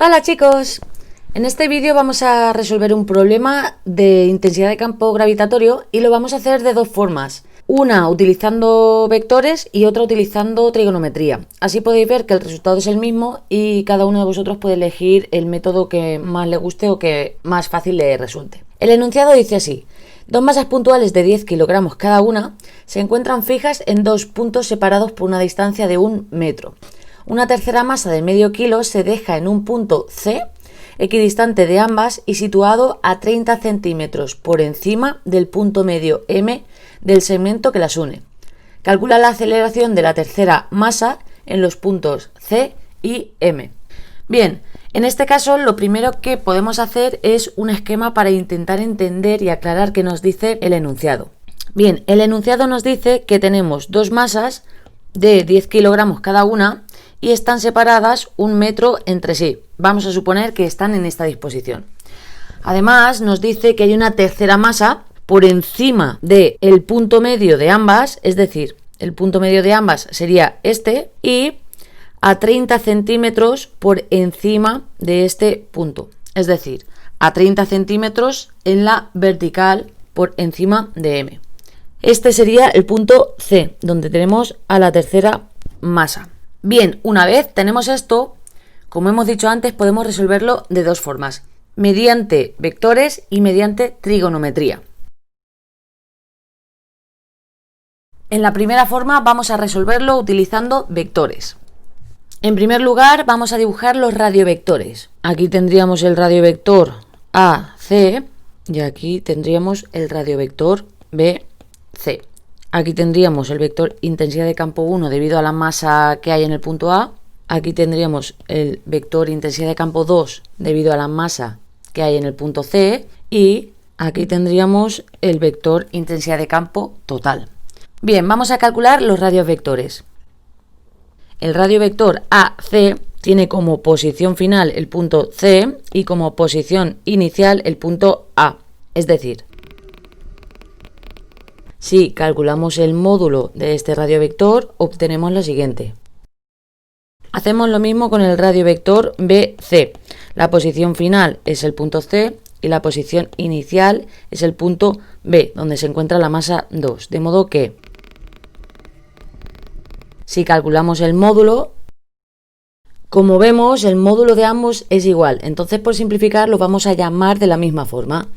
Hola chicos, en este vídeo vamos a resolver un problema de intensidad de campo gravitatorio y lo vamos a hacer de dos formas. Una utilizando vectores y otra utilizando trigonometría. Así podéis ver que el resultado es el mismo y cada uno de vosotros puede elegir el método que más le guste o que más fácil le resulte. El enunciado dice así: dos masas puntuales de 10 kilogramos cada una se encuentran fijas en dos puntos separados por una distancia de 1 metro. Una tercera masa de medio kilo se deja en un punto C, equidistante de ambas y situado a 30 centímetros por encima del punto medio M del segmento que las une. Calcula la aceleración de la tercera masa en los puntos C y M. Bien, en este caso lo primero que podemos hacer es un esquema para intentar entender y aclarar qué nos dice el enunciado. Bien, el enunciado nos dice que tenemos dos masas de 10 kilogramos cada una y están separadas 1 metro entre sí. Vamos a suponer que están en esta disposición. Además nos dice que hay una tercera masa por encima del punto medio de ambas, es decir, el punto medio de ambas sería este, y a 30 centímetros por encima de este punto, es decir, a 30 centímetros en la vertical por encima de M. Este sería el punto C, donde tenemos a la tercera masa. Bien, una vez tenemos esto, como hemos dicho antes, podemos resolverlo de dos formas: mediante vectores y mediante trigonometría. En la primera forma vamos a resolverlo utilizando vectores. En primer lugar vamos a dibujar los radiovectores. Aquí tendríamos el radiovector AC y aquí tendríamos el radiovector BC. Aquí tendríamos el vector intensidad de campo 1 debido a la masa que hay en el punto A. Aquí tendríamos el vector intensidad de campo 2 debido a la masa que hay en el punto C. Y aquí tendríamos el vector intensidad de campo total. Bien, vamos a calcular los radiovectores. El radiovector AC tiene como posición final el punto C y como posición inicial el punto A. Es decir, si calculamos el módulo de este radiovector, obtenemos lo siguiente. Hacemos lo mismo con el radiovector BC. La posición final es el punto C y la posición inicial es el punto B, donde se encuentra la masa 2. De modo que, si calculamos el módulo, como vemos, el módulo de ambos es igual. Entonces, por simplificar, lo vamos a llamar de la misma forma.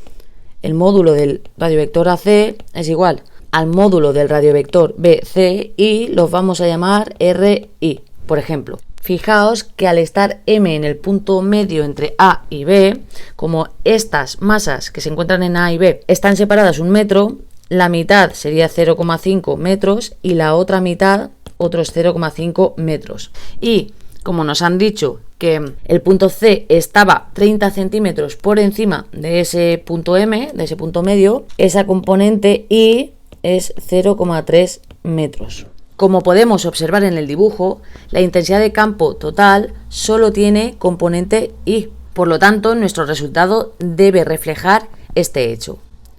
El módulo del radiovector AC es igual al módulo del radiovector BC y los vamos a llamar RI, por ejemplo. Fijaos que al estar M en el punto medio entre A y B, como estas masas que se encuentran en A y B están separadas 1 metro, la mitad sería 0,5 metros y la otra mitad otros 0,5 metros. Y como nos han dicho que el punto C estaba 30 centímetros por encima de ese punto M, de ese punto medio, esa componente I es 0,3 metros. Como podemos observar en el dibujo, la intensidad de campo total solo tiene componente I. Por lo tanto, nuestro resultado debe reflejar este hecho.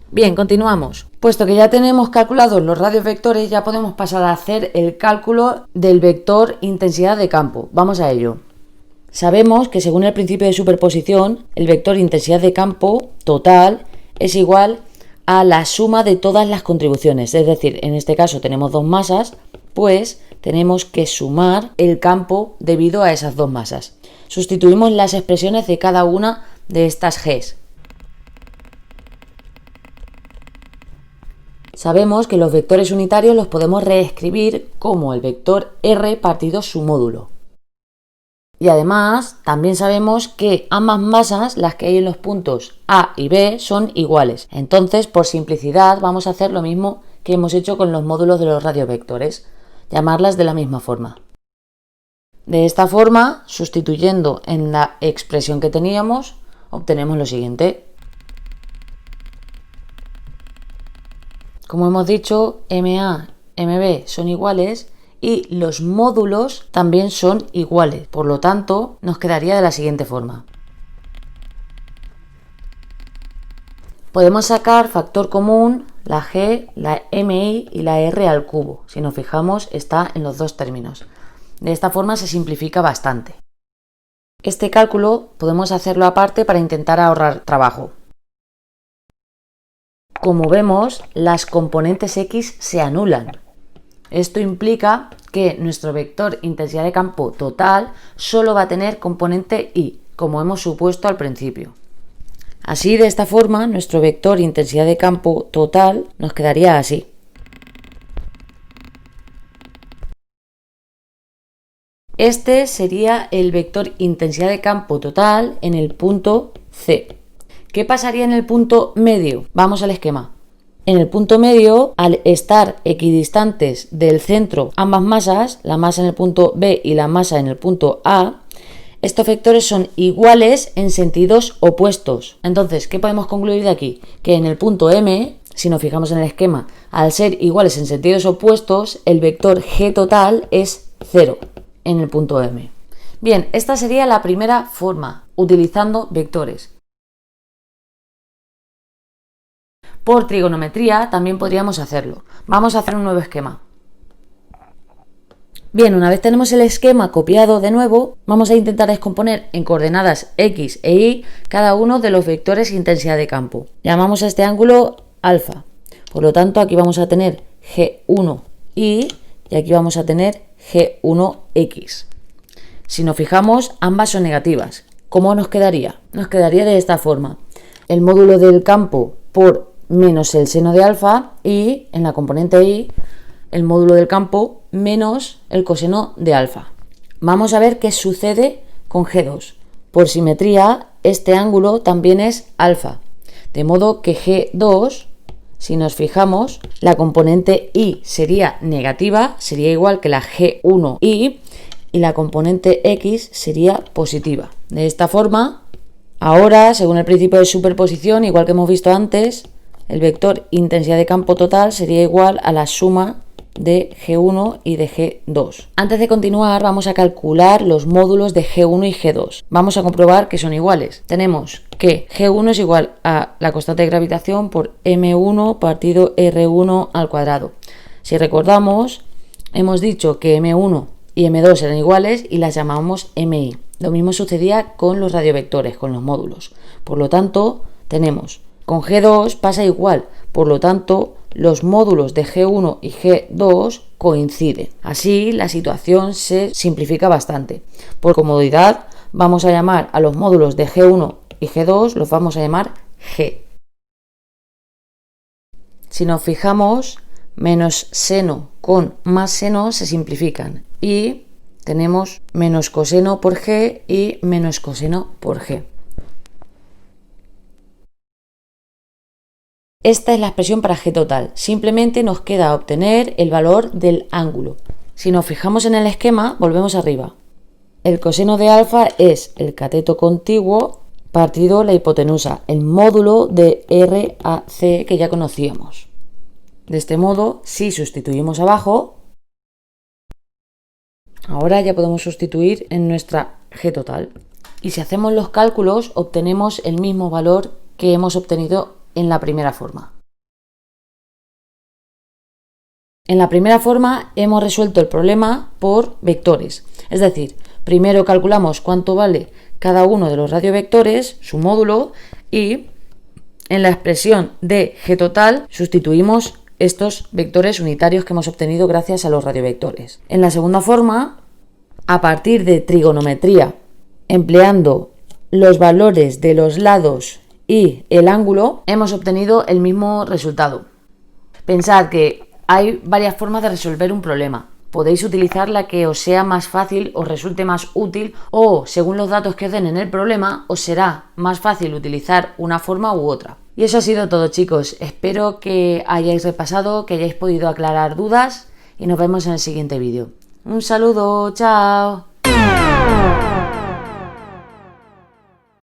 Bien, continuamos. Puesto que ya tenemos calculados los radiovectores, ya podemos pasar a hacer el cálculo del vector intensidad de campo. Vamos a ello. Sabemos que según el principio de superposición, el vector intensidad de campo total es igual a la suma de todas las contribuciones. Es decir, en este caso tenemos dos masas, pues tenemos que sumar el campo debido a esas dos masas. Sustituimos las expresiones de cada una de estas Gs. Sabemos que los vectores unitarios los podemos reescribir como el vector R partido su módulo. Y además también sabemos que ambas masas, las que hay en los puntos A y B, son iguales. Entonces, por simplicidad, vamos a hacer lo mismo que hemos hecho con los módulos de los radiovectores, llamarlas de la misma forma. De esta forma, sustituyendo en la expresión que teníamos, obtenemos lo siguiente. Como hemos dicho, MA, MB son iguales y los módulos también son iguales. Por lo tanto, nos quedaría de la siguiente forma. Podemos sacar factor común la G, la MI y la R al cubo. Si nos fijamos, está en los dos términos. De esta forma se simplifica bastante. Este cálculo podemos hacerlo aparte para intentar ahorrar trabajo. Como vemos, las componentes X se anulan. Esto implica que nuestro vector intensidad de campo total solo va a tener componente Y, como hemos supuesto al principio. Así, de esta forma, nuestro vector intensidad de campo total nos quedaría así. Este sería el vector intensidad de campo total en el punto C. ¿Qué pasaría en el punto medio? Vamos al esquema. En el punto medio, al estar equidistantes del centro ambas masas, la masa en el punto B y la masa en el punto A, estos vectores son iguales en sentidos opuestos. Entonces, ¿qué podemos concluir de aquí? Que en el punto M, si nos fijamos en el esquema, al ser iguales en sentidos opuestos, el vector G total es 0 en el punto M. Bien, esta sería la primera forma, utilizando vectores. Por trigonometría también podríamos hacerlo. Vamos a hacer un nuevo esquema. Bien, una vez tenemos el esquema copiado de nuevo, vamos a intentar descomponer en coordenadas X e Y cada uno de los vectores de intensidad de campo. Llamamos a este ángulo alfa. Por lo tanto, aquí vamos a tener G1Y y aquí vamos a tener G1X. Si nos fijamos, ambas son negativas. ¿Cómo nos quedaría? Nos quedaría de esta forma. El módulo del campo por menos el seno de alfa y en la componente Y el módulo del campo menos el coseno de alfa. Vamos a ver qué sucede con G2. Por simetría, este ángulo también es alfa, de modo que G2, si nos fijamos, la componente Y sería negativa, sería igual que la G1Y, y la componente X sería positiva. De esta forma, ahora, según el principio de superposición, igual que hemos visto antes, el vector intensidad de campo total sería igual a la suma de G1 y de G2. Antes de continuar, vamos a calcular los módulos de G1 y G2. Vamos a comprobar que son iguales. Tenemos que G1 es igual a la constante de gravitación por M1 partido R1 al cuadrado. Si recordamos, hemos dicho que M1 y M2 eran iguales y las llamamos MI. Lo mismo sucedía con los radiovectores, con los módulos. Por lo tanto, tenemos con G2 pasa igual, por lo tanto, los módulos de G1 y G2 coinciden. Así, la situación se simplifica bastante. Por comodidad, vamos a llamar a los módulos de G1 y G2, los vamos a llamar G. Si nos fijamos, menos seno con más seno se simplifican y tenemos menos coseno por G y menos coseno por G. Esta es la expresión para G total. Simplemente nos queda obtener el valor del ángulo. Si nos fijamos en el esquema, volvemos arriba. El coseno de alfa es el cateto contiguo partido la hipotenusa, el módulo de RAC que ya conocíamos. De este modo, si sustituimos abajo, ahora ya podemos sustituir en nuestra G total. Y si hacemos los cálculos, obtenemos el mismo valor que hemos obtenido en la primera forma. En la primera forma hemos resuelto el problema por vectores, es decir, primero calculamos cuánto vale cada uno de los radiovectores, su módulo, y en la expresión de G total sustituimos estos vectores unitarios que hemos obtenido gracias a los radiovectores. En la segunda forma, a partir de trigonometría, empleando los valores de los lados y el ángulo, hemos obtenido el mismo resultado. Pensad que hay varias formas de resolver un problema. Podéis utilizar la que os sea más fácil, os resulte más útil, o según los datos que os den en el problema, os será más fácil utilizar una forma u otra. Y eso ha sido todo, chicos. Espero que hayáis repasado, que hayáis podido aclarar dudas y nos vemos en el siguiente vídeo. Un saludo, chao.